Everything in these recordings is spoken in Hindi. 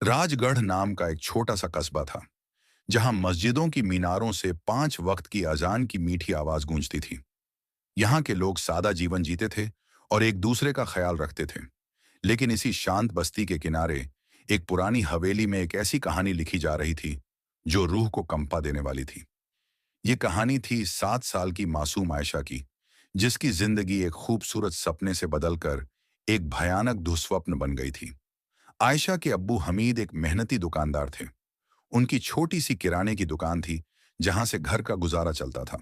राजगढ़ नाम का एक छोटा सा कस्बा था जहां मस्जिदों की मीनारों से 5 वक्त की अजान की मीठी आवाज गूंजती थी। यहाँ के लोग सादा जीवन जीते थे और एक दूसरे का ख्याल रखते थे। लेकिन इसी शांत बस्ती के किनारे एक पुरानी हवेली में एक ऐसी कहानी लिखी जा रही थी जो रूह को कंपा देने वाली थी। ये कहानी थी 7 साल की मासूम आयशा की, जिसकी जिंदगी एक खूबसूरत सपने से बदलकर एक भयानक दुस्वप्न बन गई थी। आयशा के अब्बू हमीद एक मेहनती दुकानदार थे। उनकी छोटी सी किराने की दुकान थी जहां से घर का गुजारा चलता था।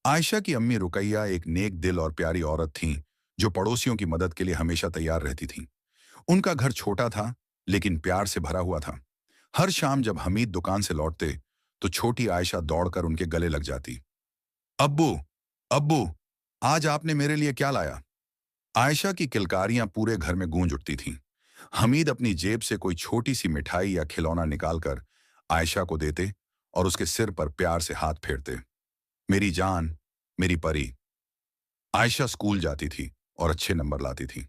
आयशा की अम्मी रुकैया एक नेक दिल और प्यारी औरत थीं जो पड़ोसियों की मदद के लिए हमेशा तैयार रहती थीं। उनका घर छोटा था लेकिन प्यार से भरा हुआ था। हर शाम जब हमीद दुकान से लौटते तो छोटी आयशा दौड़कर उनके गले लग जाती। अब्बू, अब्बू, आज आपने मेरे लिए क्या लाया? आयशा की किलकारियां पूरे घर में गूंज उठती थीं। हमीद अपनी जेब से कोई छोटी सी मिठाई या खिलौना निकालकर आयशा को देते और उसके सिर पर प्यार से हाथ फेरते। मेरी जान, मेरी परी। आयशा स्कूल जाती थी और अच्छे नंबर लाती थी।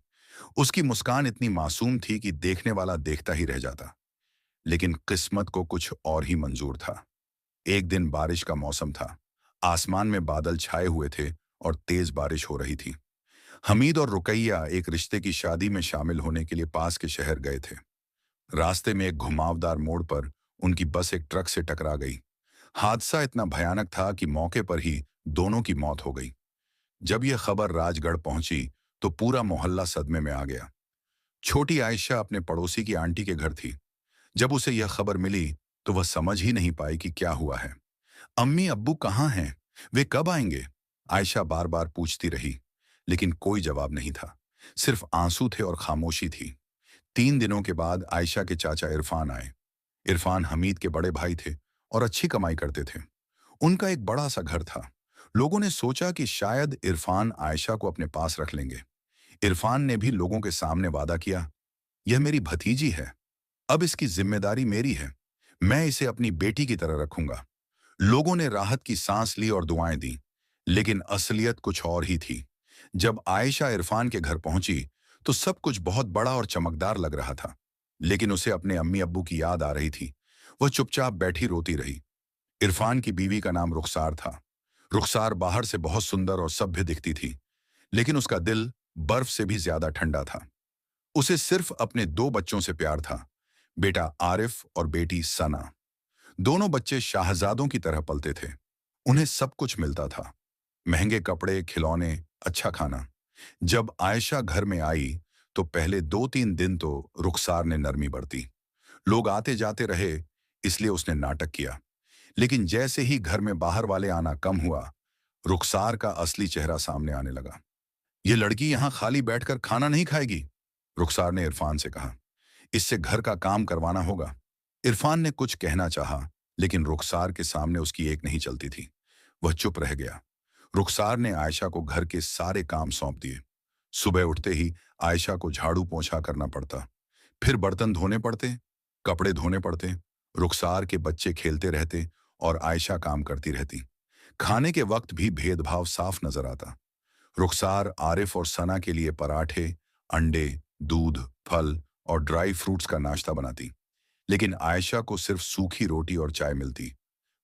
उसकी मुस्कान इतनी मासूम थी कि देखने वाला देखता ही रह जाता। लेकिन किस्मत को कुछ और ही मंजूर था। एक दिन बारिश का मौसम था। आसमान में बादल छाए हुए थे और तेज बारिश हो रही थी। हमीद और रुकैया एक रिश्ते की शादी में शामिल होने के लिए पास के शहर गए थे। रास्ते में एक घुमावदार मोड़ पर उनकी बस एक ट्रक से टकरा गई। हादसा इतना भयानक था कि मौके पर ही दोनों की मौत हो गई। जब यह खबर राजगढ़ पहुंची तो पूरा मोहल्ला सदमे में आ गया। छोटी आयशा अपने पड़ोसी की आंटी के घर थी। जब उसे यह खबर मिली तो वह समझ ही नहीं पाई कि क्या हुआ है। अम्मी अब्बू कहाँ हैं? वे कब आएंगे? आयशा बार बार पूछती रही, लेकिन कोई जवाब नहीं था। सिर्फ आंसू थे और खामोशी थी। 3 दिनों के बाद आयशा के चाचा इरफान आए। इरफान हमीद के बड़े भाई थे और अच्छी कमाई करते थे। उनका एक बड़ा सा घर था। लोगों ने सोचा कि शायद इरफान आयशा को अपने पास रख लेंगे। इरफान ने भी लोगों के सामने वादा किया, यह मेरी भतीजी है, अब इसकी जिम्मेदारी मेरी है। मैं इसे अपनी बेटी की तरह रखूंगा। लोगों ने राहत की सांस ली और दुआएं दी। लेकिन असलियत कुछ और ही थी। जब आयशा इरफान के घर पहुंची तो सब कुछ बहुत बड़ा और चमकदार लग रहा था। लेकिन उसे अपने अम्मी अब्बू की याद आ रही थी। वह चुपचाप बैठी रोती रही। इरफान की बीवी का नाम रुखसार था। रुखसार बाहर से बहुत सुंदर और सभ्य दिखती थी, लेकिन उसका दिल बर्फ से भी ज्यादा ठंडा था। उसे सिर्फ अपने 2 बच्चों से प्यार था, बेटा आरिफ और बेटी सना। दोनों बच्चे शाहजादों की तरह पलते थे। उन्हें सब कुछ मिलता था, महंगे कपड़े, खिलौने, अच्छा खाना। जब आयशा घर में आई तो पहले 2-3 दिन तो रुखसार ने नरमी बरती। लोग आते जाते रहे, इसलिए उसने नाटक किया। लेकिन जैसे ही घर में बाहर वाले आना कम हुआ, रुखसार का असली चेहरा सामने आने लगा। ये लड़की यहां खाली बैठकर खाना नहीं खाएगी, रुखसार ने इरफान से कहा। इससे घर का काम करवाना होगा। इरफान ने कुछ कहना चाहा, लेकिन रुखसार के सामने उसकी एक नहीं चलती थी। वह चुप रह गया। रुखसार ने आयशा को घर के सारे काम सौंप दिए। सुबह उठते ही आयशा को झाड़ू पोंछा करना पड़ता, फिर बर्तन धोने पड़ते, कपड़े धोने पड़ते। रुखसार के बच्चे खेलते रहते और आयशा काम करती रहती। खाने के वक्त भी भेदभाव साफ नजर आता। रुखसार आरिफ और सना के लिए पराठे, अंडे, दूध, फल और ड्राई फ्रूट्स का नाश्ता बनाती, लेकिन आयशा को सिर्फ सूखी रोटी और चाय मिलती,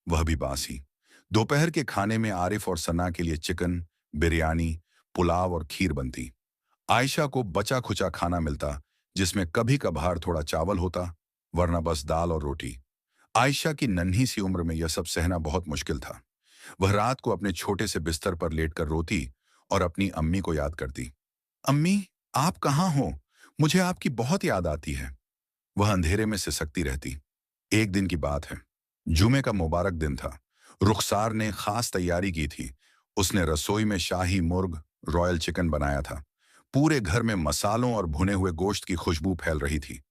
वह भी बासी। दोपहर के खाने में आरिफ और सना के लिए चिकन, बिरयानी, पुलाव और खीर बनती। आयशा को बचा खुचा खाना मिलता, जिसमें कभी कभार थोड़ा चावल होता, वरना बस दाल और रोटी। आयशा की नन्ही सी उम्र में यह सब सहना बहुत मुश्किल था। वह रात को अपने छोटे से बिस्तर पर लेटकर रोती और अपनी अम्मी को याद करती। अम्मी, आप कहाँ हो? मुझे आपकी बहुत याद आती है। वह अंधेरे में सिसकती रहती। एक दिन की बात है। जुमे का मुबारक दिन था। रुखसार ने खास तैयारी की थी। उसने रसोई में शाही मुर्ग, रॉयल चिकन बनाया था। पूरे घर में मसालों और भुने हुए गोश्त की खुशबू फैल रही थी।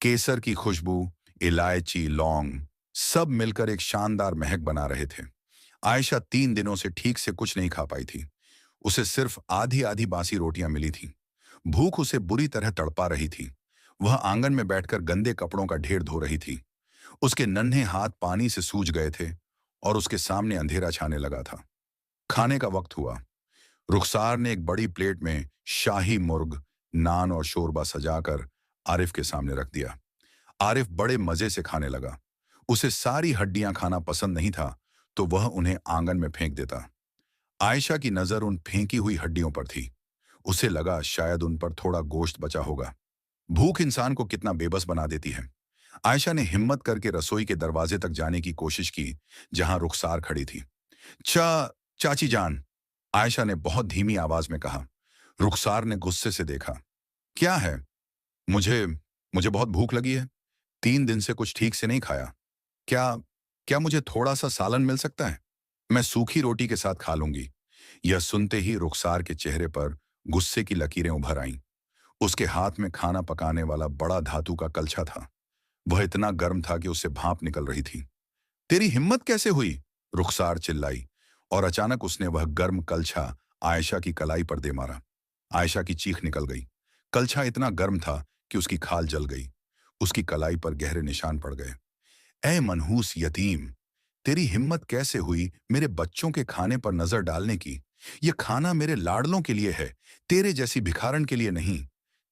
केसर की खुशबू, इलायची, लौंग, सब मिलकर एक शानदार महक बना रहे थे। आयशा 3 दिनों से ठीक से कुछ नहीं खा पाई थी। उसे सिर्फ आधी आधी बासी रोटियां मिली थी। भूख उसे बुरी तरह तड़पा रही थी। वह आंगन में बैठकर गंदे कपड़ों का ढेर धो रही थी। उसके नन्हे हाथ पानी से सूज गए थे और उसके सामने अंधेरा छाने लगा था। खाने का वक्त हुआ। रुखसार ने एक बड़ी प्लेट में शाही मुर्ग, नान और शोरबा सजाकर आरिफ के सामने रख दिया। आरिफ बड़े मजे से खाने लगा। उसे सारी हड्डियां खाना पसंद नहीं था, तो वह उन्हें आंगन में फेंक देता। आयशा की नजर उन फेंकी हुई हड्डियों पर थी। उसे लगा शायद उन पर थोड़ा गोश्त बचा होगा। भूख इंसान को कितना बेबस बना देती है। आयशा ने हिम्मत करके रसोई के दरवाजे तक जाने की कोशिश की, जहां रुखसार खड़ी थी। चाची जान, आयशा ने बहुत धीमी आवाज में कहा। रुखसार ने गुस्से से देखा। क्या है? मुझे मुझे बहुत भूख लगी है। 3 दिन से कुछ ठीक से नहीं खाया। क्या क्या मुझे थोड़ा सा सालन मिल सकता है? मैं सूखी रोटी के साथ खा लूंगी। यह सुनते ही रुखसार के चेहरे पर गुस्से की लकीरें उभर आईं। उसके हाथ में खाना पकाने वाला बड़ा धातु का कलछा था। वह इतना गर्म था कि उससे भाप निकल रही थी। तेरी हिम्मत कैसे हुई? रुखसार चिल्लाई, और अचानक उसने वह गर्म कलछा आयशा की कलाई पर दे मारा। आयशा की चीख निकल गई। कलछा इतना गर्म था कि उसकी खाल जल गई। उसकी कलाई पर गहरे निशान पड़ गए। ऐ मनहूस यतीम, तेरी हिम्मत कैसे हुई मेरे बच्चों के खाने पर नजर डालने की? यह खाना मेरे लाडलों के लिए है, तेरे जैसी भिखारन के लिए नहीं।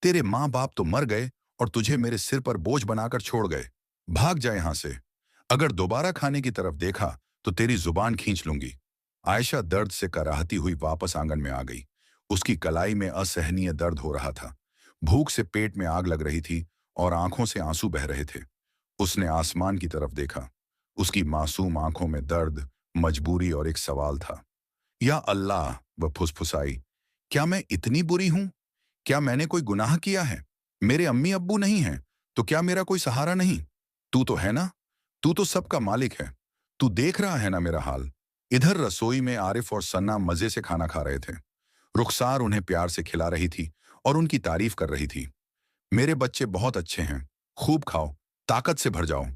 तेरे माँ बाप तो मर गए और तुझे मेरे सिर पर बोझ बनाकर छोड़ गए। भाग जा यहां से। अगर दोबारा खाने की तरफ देखा तो तेरी जुबान खींच लूंगी। आयशा दर्द से कराहती हुई वापस आंगन में आ गई। उसकी कलाई में असहनीय दर्द हो रहा था। भूख से पेट में आग लग रही थी और आंखों से आंसू बह रहे थे। उसने आसमान की तरफ देखा। उसकी मासूम आंखों में दर्द, मजबूरी और एक सवाल था। या अल्लाह, वह फुसफुसाई, क्या मैं इतनी बुरी हूं? क्या मैंने कोई गुनाह किया है? मेरे अम्मी अब्बू नहीं हैं, तो क्या मेरा कोई सहारा नहीं? तू तो है ना? तू तो सबका मालिक है। तू देख रहा है ना मेरा हाल? इधर रसोई में आरिफ और सन्ना मजे से खाना खा रहे थे। रुखसार उन्हें प्यार से खिला रही थी और उनकी तारीफ कर रही थी। मेरे बच्चे बहुत अच्छे हैं, खूब खाओ, ताकत से भर जाओ।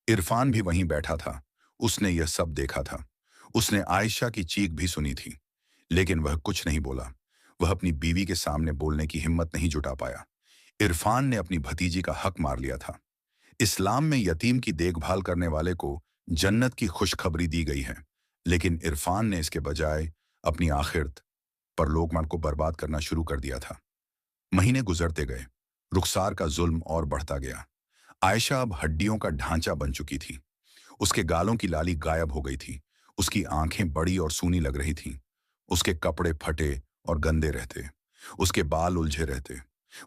इरफान भी वहीं बैठा था। उसने यह सब देखा था। उसने आयशा की चीख भी सुनी थी, लेकिन वह कुछ नहीं बोला। वह अपनी बीवी के सामने बोलने की हिम्मत नहीं जुटा पाया। इरफान ने अपनी भतीजी का हक मार लिया था। इस्लाम में यतीम की देखभाल करने वाले को जन्नत की खुशखबरी दी गई है, लेकिन इरफान ने इसके बजाय अपनी आखिरत पर लोकमान को बर्बाद करना शुरू कर दिया था। महीने गुजरते गए। रुखसार का जुल्म और बढ़ता गया। आयशा अब हड्डियों का ढांचा बन चुकी थी। उसके गालों की लाली गायब हो गई थी। उसकी आंखें बड़ी और सूनी लग रही थीं। उसके कपड़े फटे और गंदे रहते। उसके बाल उलझे रहते।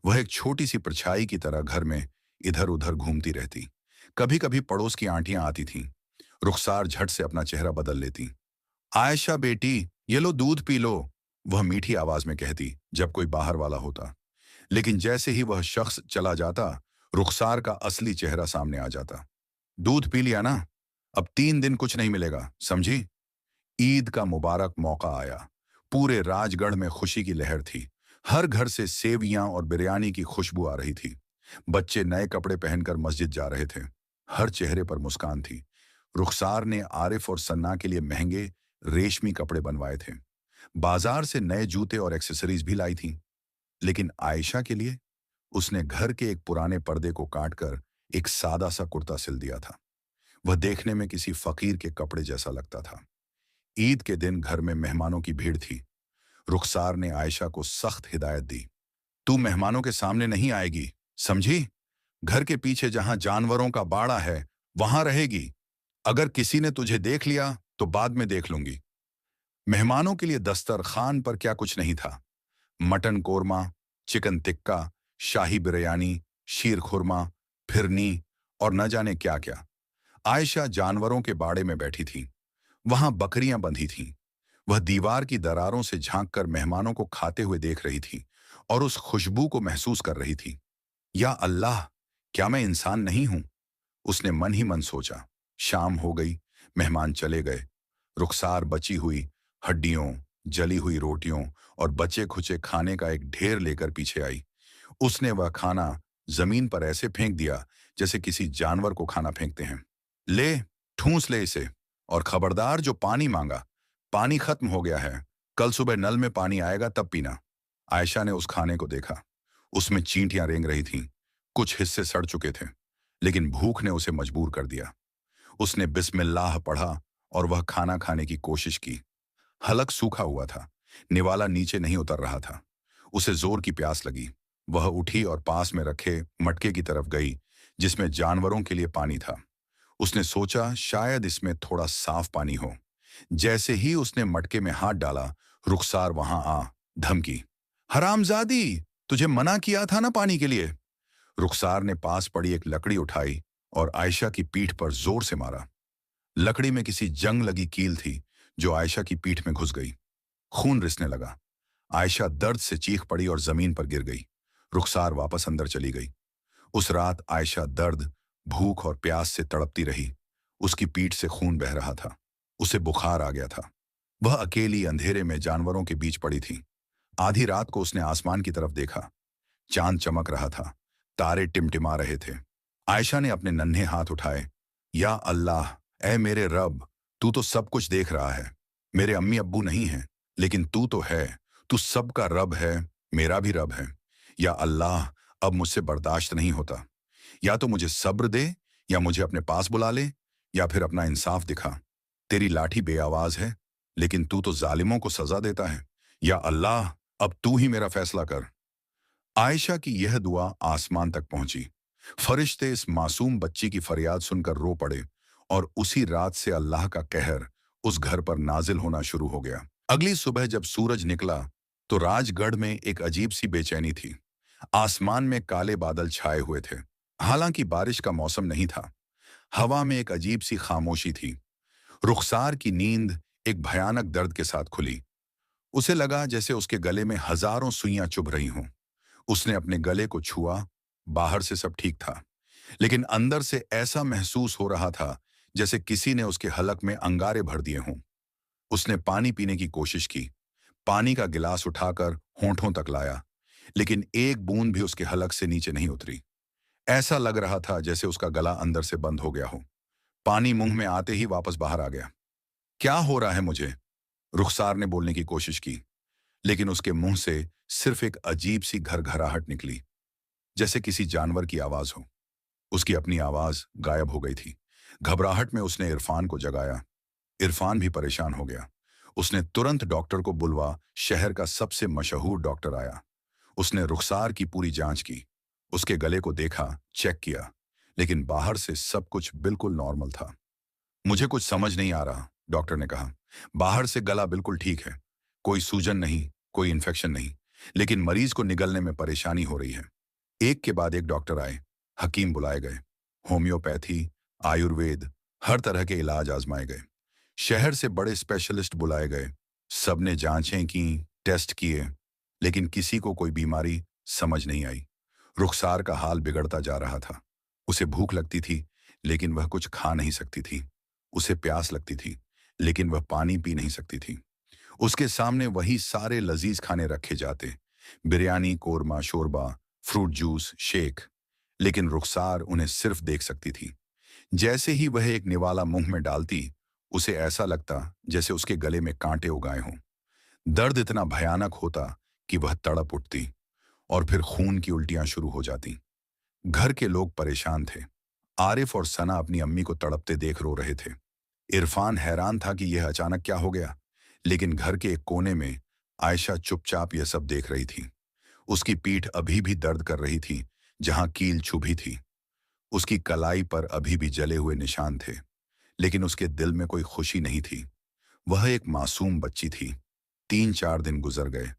वह एक छोटी सी परछाई की तरह घर में इधर उधर घूमती रहती। कभी कभी पड़ोस की आंटियां आती थीं। रुखसार झट से अपना चेहरा बदल लेती। आयशा बेटी, ये लो दूध पी लो, वह मीठी आवाज में कहती जब कोई बाहर वाला होता। लेकिन जैसे ही वह शख्स चला जाता, रुखसार का असली चेहरा सामने आ जाता। दूध पी लिया ना? अब 3 दिन कुछ नहीं मिलेगा, समझी? ईद का मुबारक मौका आया। पूरे राजगढ़ में खुशी की लहर थी। हर घर से सेवियां और बिरयानी की खुशबू आ रही थी। बच्चे नए कपड़े पहनकर मस्जिद जा रहे थे। हर चेहरे पर मुस्कान थी। रुखसार ने आरिफ और सन्ना के लिए महंगे रेशमी कपड़े बनवाए थे। बाजार से नए जूते और एक्सेसरीज भी लाई थीं। लेकिन आयशा के लिए उसने घर के एक पुराने पर्दे को काटकर एक सादा सा कुर्ता सिल दिया था। वह देखने में किसी फकीर के कपड़े जैसा लगता था। ईद के दिन घर में मेहमानों की भीड़ थी। रुखसार ने आयशा को सख्त हिदायत दी। तू मेहमानों के सामने नहीं आएगी, समझी? घर के पीछे जहां जानवरों का बाड़ा है, वहां रहेगी। अगर किसी ने तुझे देख लिया तो बाद में देख लूंगी। मेहमानों के लिए दस्तरखान पर क्या कुछ नहीं था। मटन कोरमा, चिकन टिक्का, शाही बिरयानी, शीर खुरमा, फिरनी और न जाने क्या क्या। आयशा जानवरों के बाड़े में बैठी थी। वहां बकरियां बंधी थीं। वह दीवार की दरारों से झांककर मेहमानों को खाते हुए देख रही थी और उस खुशबू को महसूस कर रही थी। या अल्लाह, क्या मैं इंसान नहीं हूं? उसने मन ही मन सोचा। शाम हो गई। मेहमान चले गए। रुखसार बची हुई हड्डियों, जली हुई रोटियों और बचे खुचे खाने का एक ढेर लेकर पीछे आई। उसने वह खाना जमीन पर ऐसे फेंक दिया जैसे किसी जानवर को खाना फेंकते हैं। ले, ठूंस ले इसे, और खबरदार जो पानी मांगा, पानी खत्म हो गया है। कल सुबह नल में पानी आएगा तब पीना। आयशा ने उस खाने को देखा। उसमें चींटियां रेंग रही थीं। कुछ हिस्से सड़ चुके थे, लेकिन भूख ने उसे मजबूर कर दिया। उसने बिस्मिल्लाह पढ़ा और वह खाना खाने की कोशिश की। हलक सूखा हुआ था। निवाला नीचे नहीं उतर रहा था। उसे जोर की प्यास लगी। वह उठी और पास में रखे मटके की तरफ गई, जिसमें जानवरों के लिए पानी था। उसने सोचा शायद इसमें थोड़ा साफ पानी हो। जैसे ही उसने मटके में हाथ डाला, रुखसार वहां आ धमकी, हरामजादी, तुझे मना किया था ना पानी के लिए। रुखसार ने पास पड़ी एक लकड़ी उठाई और आयशा की पीठ पर जोर से मारा। लकड़ी में किसी जंग लगी कील थी जो आयशा की पीठ में घुस गई। खून रिसने लगा। आयशा दर्द से चीख पड़ी और जमीन पर गिर गई। रुखसार वापस अंदर चली गई। उस रात आयशा दर्द, भूख और प्यास से तड़पती रही। उसकी पीठ से खून बह रहा था। उसे बुखार आ गया था। वह अकेली अंधेरे में जानवरों के बीच पड़ी थी। आधी रात को उसने आसमान की तरफ देखा। चांद चमक रहा था। तारे टिमटिमा रहे थे। आयशा ने अपने नन्हे हाथ उठाए। या अल्लाह, ऐ मेरे रब, तू तो सब कुछ देख रहा है। मेरे अम्मी अब्बू नहीं हैं, लेकिन तू तो है। तू सबका रब है, मेरा भी रब है। या अल्लाह, अब मुझसे बर्दाश्त नहीं होता। या तो मुझे सब्र दे, या मुझे अपने पास बुला ले, या फिर अपना इंसाफ दिखा। तेरी लाठी बेआवाज है, लेकिन तू तो जालिमों को सजा देता है। या अल्लाह, अब तू ही मेरा फैसला कर। आयशा की यह दुआ आसमान तक पहुंची। फरिश्ते इस मासूम बच्ची की फरियाद सुनकर रो पड़े और उसी रात से अल्लाह का कहर उस घर पर नाजिल होना शुरू हो गया। अगली सुबह जब सूरज निकला तो राजगढ़ में एक अजीब सी बेचैनी थी। आसमान में काले बादल छाए हुए थे। हालांकि बारिश का मौसम नहीं था। हवा में एक अजीब सी खामोशी थी। रुखसार की नींद एक भयानक दर्द के साथ खुली। उसे लगा जैसे उसके गले में हजारों सुइयां चुभ रही हों। उसने अपने गले को छुआ। बाहर से सब ठीक था, लेकिन अंदर से ऐसा महसूस हो रहा था जैसे किसी ने उसके हलक में अंगारे भर दिए हों। उसने पानी पीने की कोशिश की। पानी का गिलास उठाकर होंठों तक लाया, लेकिन एक बूंद भी उसके हलक से नीचे नहीं उतरी। ऐसा लग रहा था जैसे उसका गला अंदर से बंद हो गया हो। पानी मुंह में आते ही वापस बाहर आ गया। क्या हो रहा है मुझे? रुखसार ने बोलने की कोशिश की, लेकिन उसके मुंह से सिर्फ एक अजीब सी घरघराहट निकली, जैसे किसी जानवर की आवाज हो। उसकी अपनी आवाज गायब हो गई थी। घबराहट में उसने इरफान को जगाया। इरफान भी परेशान हो गया। उसने तुरंत डॉक्टर को बुलवा। शहर का सबसे मशहूर डॉक्टर आया। उसने रुखसार की पूरी जांच की। उसके गले को देखा, चेक किया, लेकिन बाहर से सब कुछ बिल्कुल नॉर्मल था। मुझे कुछ समझ नहीं आ रहा, डॉक्टर ने कहा। बाहर से गला बिल्कुल ठीक है, कोई सूजन नहीं, कोई इन्फेक्शन नहीं, लेकिन मरीज को निगलने में परेशानी हो रही है। एक के बाद एक डॉक्टर आए। हकीम बुलाए गए। होम्योपैथी, आयुर्वेद, हर तरह के इलाज आजमाए गए। शहर से बड़े स्पेशलिस्ट बुलाए गए। सबने जांचें की, टेस्ट किए, लेकिन किसी को कोई बीमारी समझ नहीं आई। रुखसार का हाल बिगड़ता जा रहा था। उसे भूख लगती थी, लेकिन वह कुछ खा नहीं सकती थी। उसे प्यास लगती थी, लेकिन वह पानी पी नहीं सकती थी। उसके सामने वही सारे लजीज खाने रखे जाते, बिरयानी, कोरमा, शोरबा, फ्रूट जूस, शेक, लेकिन रुखसार उन्हें सिर्फ देख सकती थी। जैसे ही वह एक निवाला मुंह में डालती, उसे ऐसा लगता जैसे उसके गले में कांटे उगाए हों। दर्द इतना भयानक होता कि वह तड़प उठती और फिर खून की उल्टियां शुरू हो जाती। घर के लोग परेशान थे। आरिफ और सना अपनी अम्मी को तड़पते देख रो रहे थे। इरफान हैरान था कि यह अचानक क्या हो गया, लेकिन घर के एक कोने में आयशा चुपचाप यह सब देख रही थी। उसकी पीठ अभी भी दर्द कर रही थी, जहां कील चुभी थी। उसकी कलाई पर अभी भी जले हुए निशान थे, लेकिन उसके दिल में कोई खुशी नहीं थी। वह एक मासूम बच्ची थी। 3-4 दिन गुजर गए।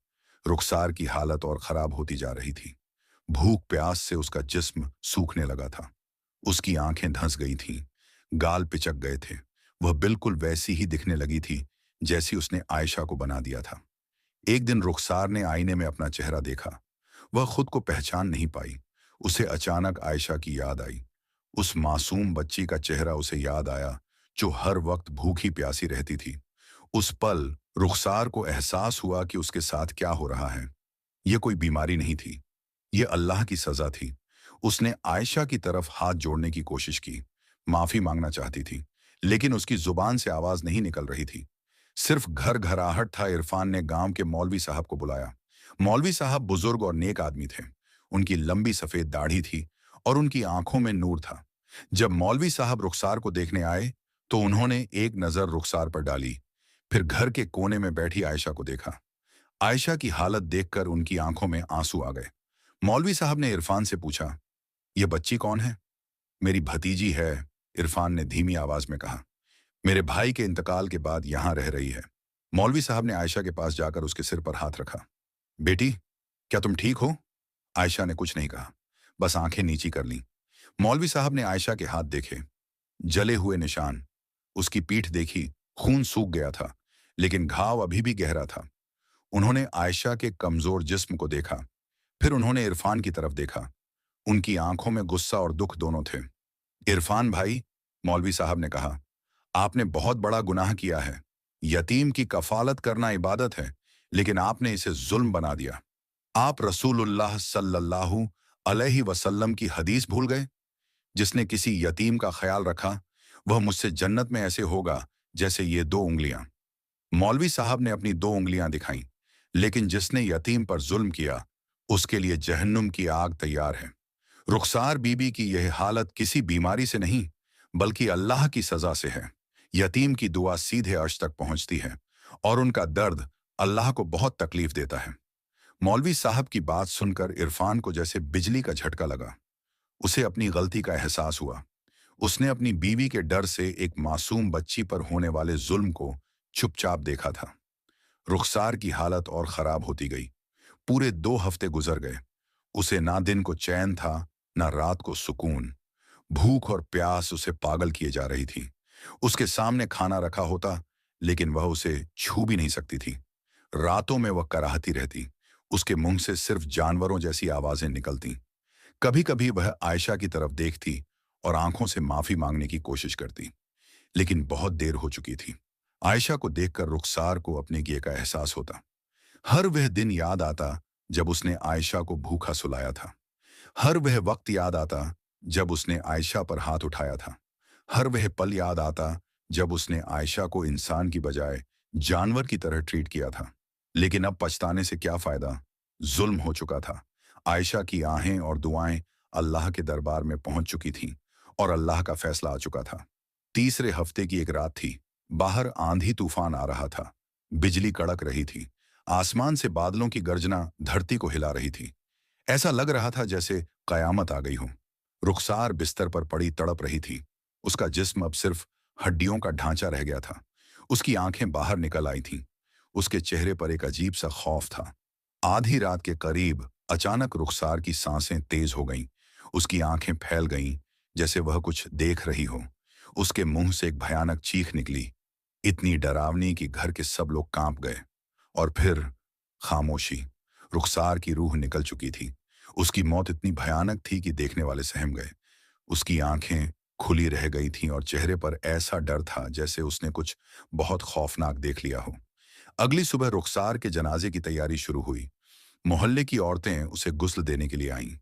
रुखसार की हालत और खराब होती जा रही थी। भूख प्यास से उसका जिस्म सूखने लगा था। उसकी आंखें धंस गई थीं, गाल पिचक गए थे। वह बिल्कुल वैसी ही दिखने लगी थी जैसी उसने आयशा को बना दिया था। एक दिन रुखसार ने आईने में अपना चेहरा देखा। वह खुद को पहचान नहीं पाई। उसे अचानक आयशा की याद आई। उस मासूम बच्ची का चेहरा उसे याद आया, जो हर वक्त भूखी प्यासी रहती थी। उस पल रुखसार को एहसास हुआ कि उसके साथ क्या हो रहा है। यह कोई बीमारी नहीं थी, यह अल्लाह की सजा थी। उसने आयशा की तरफ हाथ जोड़ने की कोशिश की, माफी मांगना चाहती थी, लेकिन उसकी जुबान से आवाज नहीं निकल रही थी। सिर्फ घर घराहट था। इरफान ने गांव के मौलवी साहब को बुलाया। मौलवी साहब बुजुर्ग और नेक आदमी थे। उनकी लंबी सफेद दाढ़ी थी और उनकी आंखों में नूर था। जब मौलवी साहब रुखसार को देखने आए, तो उन्होंने एक नजर रुखसार पर डाली, फिर घर के कोने में बैठी आयशा को देखा। आयशा की हालत देखकर उनकी आंखों में आंसू आ गए। मौलवी साहब ने इरफान से पूछा, यह बच्ची कौन है? मेरी भतीजी है, इरफान ने धीमी आवाज में कहा। मेरे भाई के इंतकाल के बाद यहां रह रही है। मौलवी साहब ने आयशा के पास जाकर उसके सिर पर हाथ रखा। बेटी, क्या तुम ठीक हो? आयशा ने कुछ नहीं कहा, बस आंखें नीची कर लीं। मौलवी साहब ने आयशा के हाथ देखे, जले हुए निशान। उसकी पीठ देखी, खून सूख गया था, लेकिन घाव अभी भी गहरा था। उन्होंने आयशा के कमजोर जिस्म को देखा, फिर उन्होंने इरफान की तरफ देखा। उनकी आंखों में गुस्सा और दुख दोनों थे। इरफान भाई, मौलवी साहब ने कहा, आपने बहुत बड़ा गुनाह किया है। यतीम की कफालत करना इबादत है, लेकिन आपने इसे जुल्म बना दिया। आप रसूलुल्लाह सल्लल्लाहु अलैहि वसल्लम की हदीस भूल गए? जिसने किसी यतीम का ख्याल रखा, वह मुझसे जन्नत में ऐसे होगा जैसे ये 2 उंगलियां। मौलवी साहब ने अपनी 2 उंगलियां दिखाईं, लेकिन जिसने यतीम पर जुल्म किया, उसके लिए जहन्नुम की आग तैयार है। रुखसार बीबी की यह हालत किसी बीमारी से नहीं, बल्कि अल्लाह की सजा से है। यतीम की दुआ सीधे अर्श तक पहुंचती है, और उनका दर्द अल्लाह को बहुत तकलीफ देता है। मौलवी साहब की बात सुनकर इरफान को जैसे बिजली का झटका लगा। उसे अपनी गलती का एहसास हुआ। उसने अपनी बीवी के डर से एक मासूम बच्ची पर होने वाले जुल्म को चुपचाप देखा था। रुखसार की हालत और खराब होती गई। पूरे 2 हफ्ते गुजर गए। उसे ना दिन को चैन था, ना रात को सुकून। भूख और प्यास उसे पागल किए जा रही थी। उसके सामने खाना रखा होता, लेकिन वह उसे छू भी नहीं सकती थी। रातों में वह कराहती रहती। उसके मुंह से सिर्फ जानवरों जैसी आवाजें निकलती। कभी कभी वह आयशा की तरफ देखती और आंखों से माफी मांगने की कोशिश करती, लेकिन बहुत देर हो चुकी थी। आयशा को देखकर रुखसार को अपने किए का एहसास होता। हर वह दिन याद आता जब उसने आयशा को भूखा सुलाया था। हर वह वक्त याद आता जब उसने आयशा पर हाथ उठाया था। हर वह पल याद आता जब उसने आयशा को इंसान की बजाय जानवर की तरह ट्रीट किया था। लेकिन अब पछताने से क्या फायदा? जुल्म हो चुका था। आयशा की आहें और दुआएं अल्लाह के दरबार में पहुंच चुकी थीं, और अल्लाह का फैसला आ चुका था। तीसरे हफ्ते की एक रात थी। बाहर आंधी तूफान आ रहा था। बिजली कड़क रही थी। आसमान से बादलों की गर्जना धरती को हिला रही थी। ऐसा लग रहा था जैसे कयामत आ गई हो। रुखसार बिस्तर पर पड़ी तड़प रही थी। उसका जिस्म अब सिर्फ हड्डियों का ढांचा रह गया था। उसकी आंखें बाहर निकल आई थीं। उसके चेहरे पर एक अजीब सा खौफ था। आधी रात के करीब अचानक रुखसार की सांसें तेज हो गईं। उसकी आंखें फैल गईं, जैसे वह कुछ देख रही हो। उसके मुंह से एक भयानक चीख निकली, इतनी डरावनी कि घर के सब लोग कांप गए। और फिर खामोशी। रुखसार की रूह निकल चुकी थी। उसकी मौत इतनी भयानक थी कि देखने वाले सहम गए। उसकी आंखें खुली रह गई थीं और चेहरे पर ऐसा डर था जैसे उसने कुछ बहुत खौफनाक देख लिया हो। अगली सुबह रुखसार के जनाजे की तैयारी शुरू हुई। मोहल्ले की औरतें उसे गुस्ल देने के लिए आईं।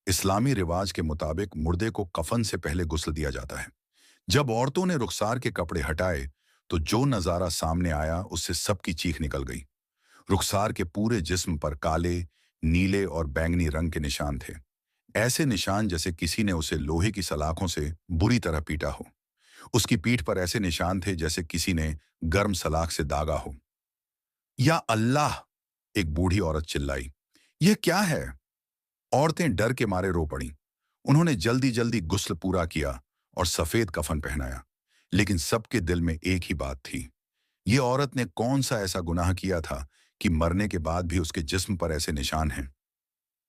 इस्लामी रिवाज के मुताबिक मुर्दे को कफन से पहले गुस्ल दिया जाता है। जब औरतों ने रुखसार के कपड़े हटाए, तो जो नजारा सामने आया उससे सबकी चीख निकल गई। रुखसार के पूरे जिस्म पर काले, नीले और बैंगनी रंग के निशान थे। ऐसे निशान जैसे किसी ने उसे लोहे की सलाखों से बुरी तरह पीटा हो। उसकी पीठ पर ऐसे निशान थे जैसे किसी ने गर्म सलाख से दागा हो। या अल्लाह! एक बूढ़ी औरत चिल्लाई। यह क्या है? औरतें डर के मारे रो पड़ीं। उन्होंने जल्दी जल्दी गुस्ल पूरा किया और सफेद कफन पहनाया। लेकिन सबके दिल में एक ही बात थी, ये औरत ने कौन सा ऐसा गुनाह किया था कि मरने के बाद भी उसके जिस्म पर ऐसे निशान हैं।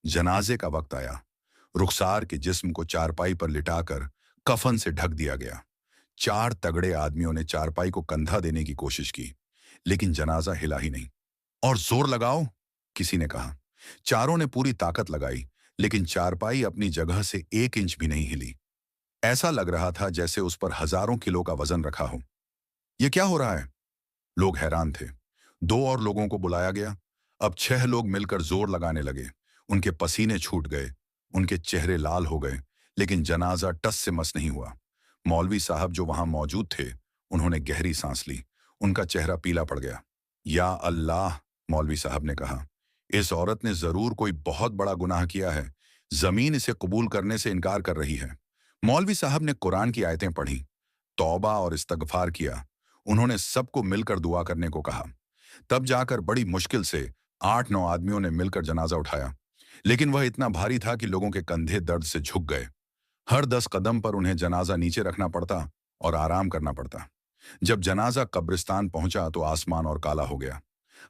जनाजे का वक्त आया। रुखसार के जिस्म को चारपाई पर लिटाकर कफन से ढक दिया गया। 4 तगड़े आदमियों ने चारपाई को कंधा देने की कोशिश की, लेकिन जनाजा हिला ही नहीं। और जोर लगाओ, किसी ने कहा। चारों ने पूरी ताकत लगाई, लेकिन चारपाई अपनी जगह से 1 इंच भी नहीं हिली। ऐसा लग रहा था जैसे उस पर हजारों किलो का वजन रखा हो। यह क्या हो रहा है? लोग हैरान थे। 2 और लोगों को बुलाया गया। अब 6 लोग मिलकर जोर लगाने लगे। उनके पसीने छूट गए, उनके चेहरे लाल हो गए, लेकिन जनाजा टस से मस नहीं हुआ। मौलवी साहब जो वहां मौजूद थे, उन्होंने गहरी सांस ली। उनका चेहरा पीला पड़ गया। या अल्लाह! मौलवी साहब ने कहा, इस औरत ने जरूर कोई बहुत बड़ा गुनाह किया है। जमीन इसे कबूल करने से इनकार कर रही है। मौलवी साहब ने कुरान की आयतें पढ़ी, तौबा और इस्तगफार किया। उन्होंने सबको मिलकर दुआ करने को कहा। तब जाकर बड़ी मुश्किल से 8-9 आदमियों ने मिलकर जनाजा उठाया, लेकिन वह इतना भारी था कि लोगों के कंधे दर्द से झुक गए। हर 10 कदम पर उन्हें जनाजा नीचे रखना पड़ता और आराम करना पड़ता। जब जनाजा कब्रिस्तान पहुंचा तो आसमान और काला हो गया।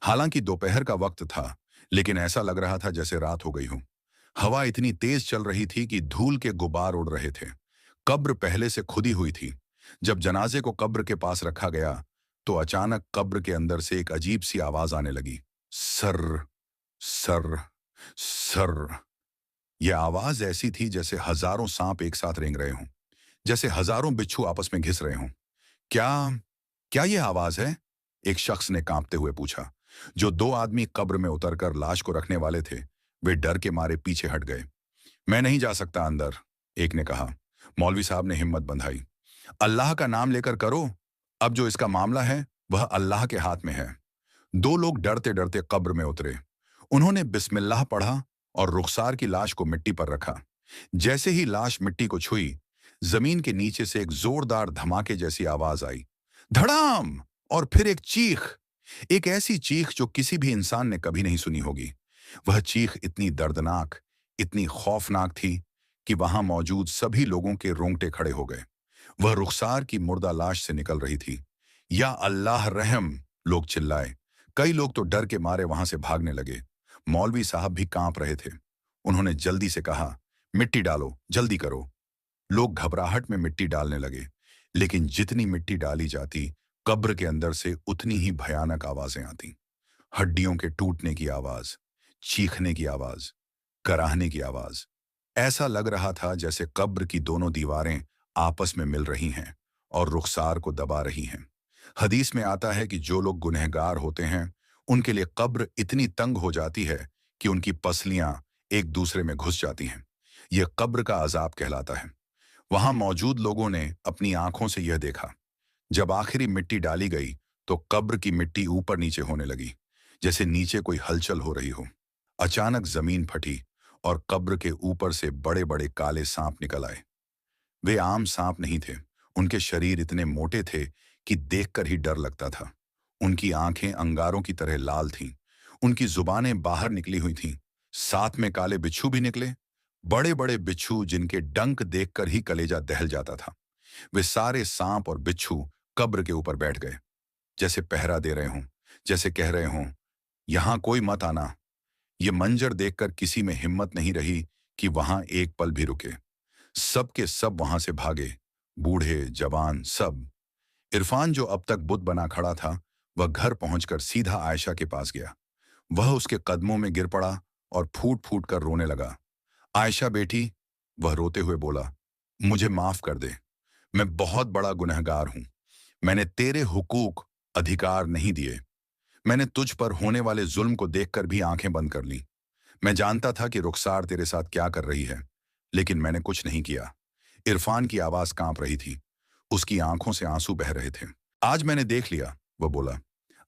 हालांकि दोपहर का वक्त था, लेकिन ऐसा लग रहा था जैसे रात हो गई हो। हवा इतनी तेज चल रही थी कि धूल के गुबार उड़ रहे थे। कब्र पहले से खुदी हुई थी। जब जनाजे को कब्र के पास रखा गया तो अचानक कब्र के अंदर से एक अजीब सी आवाज आने लगी, सर सर सर। यह आवाज ऐसी थी जैसे हजारों सांप एक साथ रेंग रहे हों, जैसे हजारों बिच्छू आपस में घिस रहे हों। क्या क्या यह आवाज है? एक शख्स ने कांपते हुए पूछा। जो दो आदमी कब्र में उतरकर लाश को रखने वाले थे, वे डर के मारे पीछे हट गए। मैं नहीं जा सकता अंदर, एक ने कहा। मौलवी साहब ने हिम्मत बंधाई। अल्लाह का नाम लेकर करो। अब जो इसका मामला है वह अल्लाह के हाथ में है। दो लोग डरते डरते कब्र में उतरे। उन्होंने बिस्मिल्लाह पढ़ा और रुखसार की लाश को मिट्टी पर रखा। जैसे ही लाश मिट्टी को छुई, जमीन के नीचे से एक जोरदार धमाके जैसी आवाज आई, धड़ाम। और फिर एक चीख, एक ऐसी चीख जो किसी भी इंसान ने कभी नहीं सुनी होगी। वह चीख इतनी दर्दनाक, इतनी खौफनाक थी कि वहां मौजूद सभी लोगों के रोंगटे खड़े हो गए। वह रुखसार की मुर्दा लाश से निकल रही थी। या अल्लाह रहम, लोग चिल्लाए। कई लोग तो डर के मारे वहां से भागने लगे। मौलवी साहब भी कांप रहे थे। उन्होंने जल्दी से कहा, मिट्टी डालो, जल्दी करो। लोग घबराहट में मिट्टी डालने लगे, लेकिन जितनी मिट्टी डाली जाती, कब्र के अंदर से उतनी ही भयानक आवाजें आती। हड्डियों के टूटने की आवाज, चीखने की आवाज, कराहने की आवाज। ऐसा लग रहा था जैसे कब्र की दोनों दीवारें आपस में मिल रही हैं और रुखसार को दबा रही हैं। हदीस में आता है कि जो लोग गुनहगार होते हैं, उनके लिए कब्र इतनी तंग हो जाती है कि उनकी पसलियां एक दूसरे में घुस जाती हैं। यह कब्र का अजाब कहलाता है। वहां मौजूद लोगों ने अपनी आंखों से यह देखा। जब आखिरी मिट्टी डाली गई तो कब्र की मिट्टी ऊपर नीचे होने लगी, जैसे नीचे कोई हलचल हो रही हो। अचानक जमीन फटी और कब्र के ऊपर से बड़े बड़े काले सांप निकल आए। वे आम सांप नहीं थे। उनके शरीर इतने मोटे थे कि देखकर ही डर लगता था। उनकी आंखें अंगारों की तरह लाल थीं। उनकी जुबानें बाहर निकली हुई थीं। साथ में काले बिच्छू भी निकले, बड़े बड़े बिच्छू जिनके डंक देखकर ही कलेजा दहल जाता था। वे सारे सांप और बिच्छू कब्र के ऊपर बैठ गए, जैसे पहरा दे रहे हों, जैसे कह रहे हों, यहां कोई मत आना। ये मंजर देखकर किसी में हिम्मत नहीं रही कि वहां एक पल भी रुके। सब के सब वहां से भागे, बूढ़े जवान सब। इरफान, जो अब तक बुत बना खड़ा था, वह घर पहुंचकर सीधा आयशा के पास गया। वह उसके कदमों में गिर पड़ा और फूट फूट कर रोने लगा। आयशा बेटी, वह रोते हुए बोला, मुझे माफ कर दे। मैं बहुत बड़ा गुनहगार हूं। मैंने तेरे हुकूक अधिकार नहीं दिए। मैंने तुझ पर होने वाले जुल्म को देखकर भी आंखें बंद कर ली। मैं जानता था कि रुखसार तेरे साथ क्या कर रही है, लेकिन मैंने कुछ नहीं किया। इरफान की आवाज कांप रही थी। उसकी आंखों से आंसू बह रहे थे। आज मैंने देख लिया, वह बोला।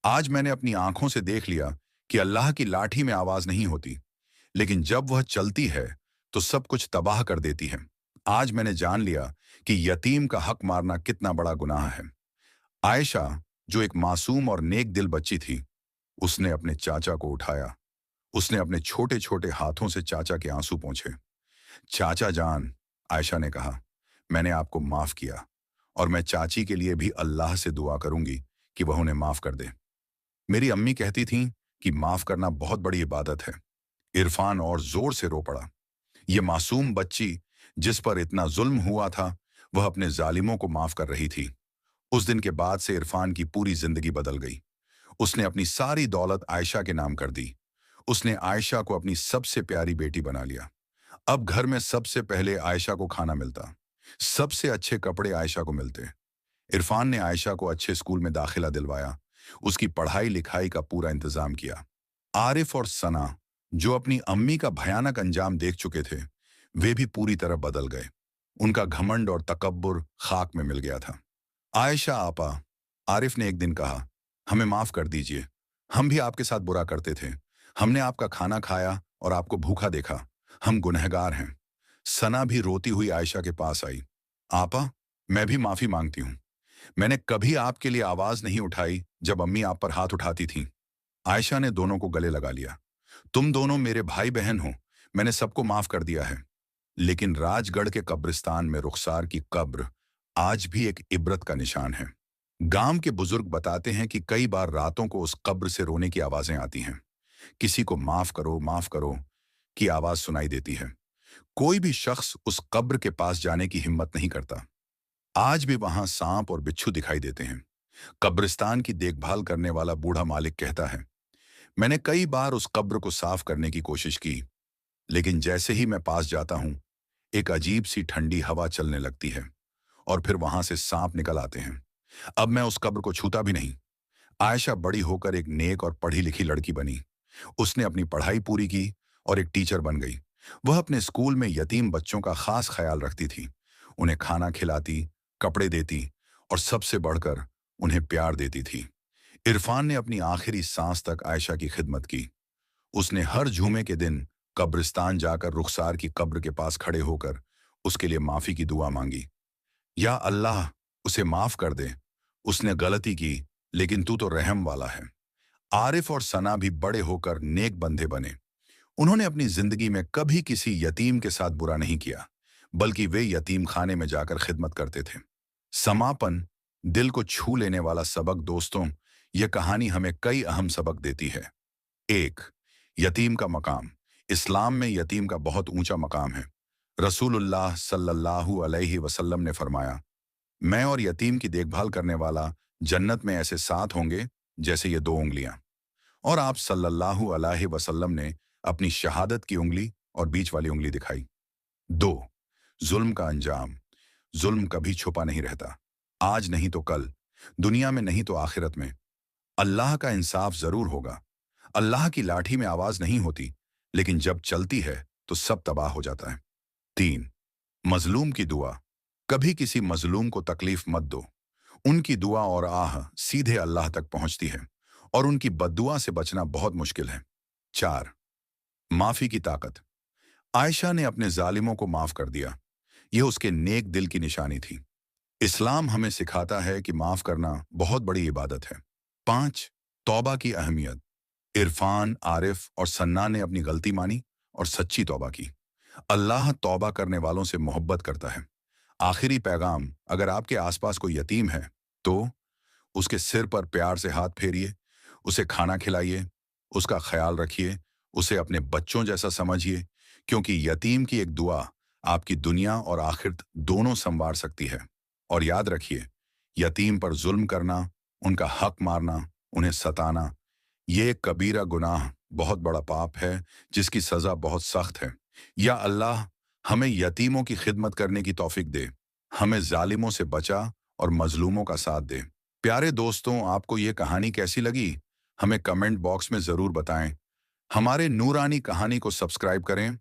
आज मैंने अपनी आंखों से देख लिया कि अल्लाह की लाठी में आवाज नहीं होती, लेकिन जब वह चलती है तो सब कुछ तबाह कर देती है। आज मैंने जान लिया कि यतीम का हक मारना कितना बड़ा गुनाह है। आयशा, जो एक मासूम और नेक दिल बच्ची थी, उसने अपने चाचा को उठाया। उसने अपने छोटे छोटे हाथों से चाचा के आंसू पोंछे। चाचा जान, आयशा ने कहा, मैंने आपको माफ किया और मैं चाची के लिए भी अल्लाह से दुआ करूंगी कि वह उन्हें माफ कर दे। मेरी अम्मी कहती थीं कि माफ करना बहुत बड़ी इबादत है। इरफान और जोर से रो पड़ा। यह मासूम बच्ची जिस पर इतना जुल्म हुआ था, वह अपने जालिमों को माफ कर रही थी। उस दिन के बाद से इरफान की पूरी जिंदगी बदल गई। उसने अपनी सारी दौलत आयशा के नाम कर दी। उसने आयशा को अपनी सबसे प्यारी बेटी बना लिया। अब घर में सबसे पहले आयशा को खाना मिलता। सबसे अच्छे कपड़े आयशा को मिलते। इरफान ने आयशा को अच्छे स्कूल में दाखिला दिलवाया। उसकी पढ़ाई लिखाई का पूरा इंतजाम किया। आरिफ और सना, जो अपनी अम्मी का भयानक अंजाम देख चुके थे, वे भी पूरी तरह बदल गए। उनका घमंड और तकब्बुर खाक में मिल गया था। आयशा आपा, आरिफ ने एक दिन कहा, हमें माफ कर दीजिए। हम भी आपके साथ बुरा करते थे। हमने आपका खाना खाया और आपको भूखा देखा। हम गुनहगार हैं। सना भी रोती हुई आयशा के पास आई। आपा, मैं भी माफी मांगती हूँ। मैंने कभी आपके लिए आवाज नहीं उठाई जब अम्मी आप पर हाथ उठाती थीं। आयशा ने दोनों को गले लगा लिया। तुम दोनों मेरे भाई बहन हो। मैंने सबको माफ कर दिया है। लेकिन राजगढ़ के कब्रिस्तान में रुखसार की कब्र आज भी एक इबरत का निशान है। गांव के बुजुर्ग बताते हैं कि कई बार रातों को उस कब्र से रोने की आवाजें आती हैं। किसी को माफ करो की आवाज सुनाई देती है। कोई भी शख्स उस कब्र के पास जाने की हिम्मत नहीं करता। आज भी वहां सांप और बिच्छू दिखाई देते हैं। कब्रिस्तान की देखभाल करने वाला बूढ़ा मालिक कहता है, मैंने कई बार उस कब्र को साफ करने की कोशिश की, लेकिन जैसे ही मैं पास जाता हूं, एक अजीब सी ठंडी हवा चलने लगती है और फिर वहां से सांप निकल आते हैं। अब मैं उस कब्र को छूता भी नहीं। आयशा बड़ी होकर एक नेक और पढ़ी लिखी लड़की बनी। उसने अपनी पढ़ाई पूरी की और एक टीचर बन गई। वह अपने स्कूल में यतीम बच्चों का खास ख्याल रखती थी। उन्हें खाना खिलाती, कपड़े देती और सबसे बढ़कर उन्हें प्यार देती थी। इरफान ने अपनी आखिरी सांस तक आयशा की खिदमत की। उसने हर जुमे के दिन कब्रिस्तान जाकर रुखसार की कब्र के पास खड़े होकर उसके लिए माफी की दुआ मांगी। या अल्लाह, उसे माफ कर दे, उसने गलती की, लेकिन तू तो रहम वाला है। आरिफ और सना भी बड़े होकर नेक बंदे बने। उन्होंने अपनी जिंदगी में कभी किसी यतीम के साथ बुरा नहीं किया, बल्कि वे यतीम खाने में जाकर खिदमत करते थे। समापन, दिल को छू लेने वाला सबक दोस्तों, यह कहानी हमें कई अहम सबक देती है। एक, यतीम का मकाम। इस्लाम में यतीम का बहुत ऊंचा मकाम है। रसूलुल्लाह सल्लल्लाहु अलैहि वसल्लम ने फरमाया, मैं और यतीम की देखभाल करने वाला जन्नत में ऐसे साथ होंगे जैसे ये 2 उंगलियां। और आप सल्लल्लाहु अलैहि वसल्लम ने अपनी शहादत की उंगली और बीच वाली उंगली दिखाई। 2, जुल्म का अंजाम। जुल्म कभी छुपा नहीं रहता। आज नहीं तो कल, दुनिया में नहीं तो आखिरत में। अल्लाह का इंसाफ जरूर होगा। अल्लाह की लाठी में आवाज नहीं होती, लेकिन जब चलती है तो सब तबाह हो जाता है। 3, मजलूम की दुआ। कभी किसी मजलूम को तकलीफ मत दो। उनकी दुआ और आह सीधे अल्लाह तक पहुंचती है और उनकी बद्दुआ से बचना बहुत मुश्किल है। 4, माफी की ताकत। आयशा ने अपने जालिमों को माफ कर दिया। यह उसके नेक दिल की निशानी थी। इस्लाम हमें सिखाता है कि माफ करना बहुत बड़ी इबादत है। 5, तौबा की अहमियत। इरफान, आरिफ और सन्ना ने अपनी गलती मानी और सच्ची तौबा की। अल्लाह तौबा करने वालों से मोहब्बत करता है। आखिरी पैगाम, अगर आपके आसपास कोई यतीम है तो उसके सिर पर प्यार से हाथ फेरिए, उसे खाना खिलाइए, उसका ख्याल रखिए, उसे अपने बच्चों जैसा समझिए, क्योंकि यतीम की एक दुआ आपकी दुनिया और आखिरत दोनों संवार सकती है। और याद रखिए, यतीम पर जुल्म करना, उनका हक मारना, उन्हें सताना, ये एक कबीरा गुनाह, बहुत बड़ा पाप है जिसकी सजा बहुत सख्त है। या अल्लाह हमें यतीमों की खिदमत करने की तौफीक दे, हमें जालिमों से बचा और मजलूमों का साथ दे। प्यारे दोस्तों, आपको ये कहानी कैसी लगी? हमें कमेंट बॉक्स में जरूर बताएं। हमारे नूरानी कहानी को सब्सक्राइब करें